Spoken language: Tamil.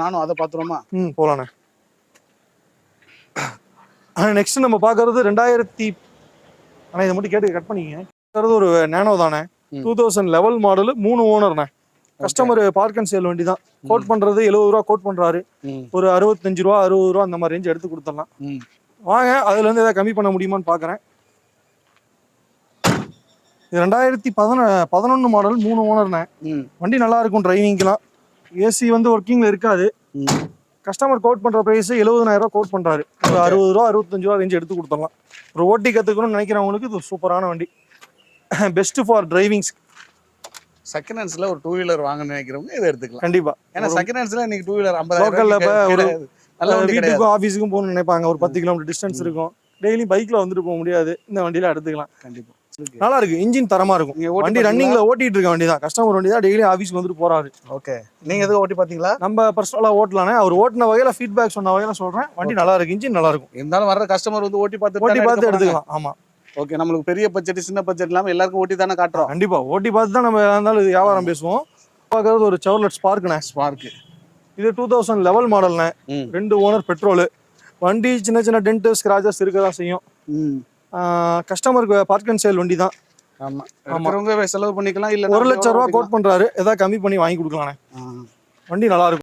நானும் அதை பார்த்துருவோமா? போலாண்ணே. நெக்ஸ்ட் நம்ம பார்க்கறது 2000 ஆனால் இதை மட்டும் கேட்டு கட் பண்ணிக்கங்க. ஒரு நேனோ தானே, 2011 மாடலு, 3 ஓனர்ண்ணே. கஸ்டமர் பார்க் அண்ட் சேல் வண்டி தான். கோட் பண்றது 70 ரூபா கோட் பண்றாரு. ஒரு 65 ரூபா 60 ரூபா அந்த மாதிரி ரேஞ்ச் எடுத்து கொடுத்துடலாம். வாங்க, அதுல இருந்து ஏதாவது கம்மி பண்ண முடியுமான்னு பாக்குறேன். இது 2011 மாடல், 3 ஓனர்ண்ணே. வண்டி நல்லா இருக்கும் டிரைவிங்லாம். ஏசி வந்து ஒர்க்கிங்ல இருக்காது. கஸ்டமர் கோட் பண்ற பிரைஸ் 70,000 ரூபா கோட் பண்றாரு. ஒரு 60 ரூபா 65 ரூபா ரேஞ்ச் எடுத்து கொடுத்துடலாம். ஒரு ஓட்டி கத்துக்கணும்னு நினைக்கிறவங்களுக்கு இது சூப்பரான வண்டி. Best for drivings. செகண்ட் ஹேண்ட்ஸ்ல ஒரு 2 வீலர் வாங்கணும்னு நினைக்கிறவங்க இதை எடுத்துக்கலாம். கண்டிப்பா. ஏன்னா செகண்ட் ஹேண்ட்ஸ்ல இன்னைக்கு 2 வீலர் 50,000 லோக்கல்ல ஒரு வீட்டுக்கும் ஆஃபீஸுக்கும் போகணும்னு நினைப்பாங்க. ஒரு 10 கிலோமீட்டர் டிஸ்டன்ஸ் இருக்கும். டெய்லி பைக்ல வந்துட்டு போக முடியாது. இந்த வண்டியில எடுத்துக்கலாம். கண்டிப்பா நல்லா இருக்கு. இன்ஜின் தரமா இருக்கும். வண்டி ரன்னிங்ல ஓட்டிட்டு இருக்க வண்டி தான். கஸ்டமர் வண்டி தான். டெய்லி ஆஃபீஸ்க்கு வந்துட்டு போறாரு. ஓகே, நீங்க எதுவும் ஓட்டி பாத்தீங்களா? நம்ம பர்சனலா ஓட்டலானே. அவர் ஓட்டின வகையில ஃபீட்பேக் சொன்ன வகையில சொல்றேன். வண்டி நல்லா இருக்கு. இன்ஜின் நல்லா இருக்கும். இருந்தாலும் வர்ற கஸ்டமர் வந்து ஓட்டி பார்த்து எடுத்துக்கலாம். ஆமா. ஓகே, நம்மளுக்கு பெரிய பட்ஜெட் சின்ன பட்ஜெட் இல்லாம எல்லாருக்கும் ஓட்டி தானே காட்டுறோம். கண்டிப்பா ஓட்டி பார்த்து தான் நம்ம இருந்தாலும் வியாபாரம் பேசுவோம். பார்க்கறது ஒரு செவர்லெட் ஸ்பார்க்ண்ணே. ஸ்பார்க் இது 2011 மாடல்ண்ணே. 2 ஓனர், பெட்ரோல் வண்டி. சின்ன சின்ன டென்ட் ஸ்கிராச்சஸ் இருக்கதான் செய்யும். கஸ்டமருக்கு பார்க் அண்ட் சேல் வண்டி தான். ஆமா, இருக்கிறவங்க செலவு பண்ணிக்கலாம். இல்ல 1 லட்சம் ரூபா கோட் பண்றாரு. ஏதாவது கம்மி பண்ணி வாங்கி கொடுக்கலாண்ணே. வண்டி நல்லா இருக்கும்.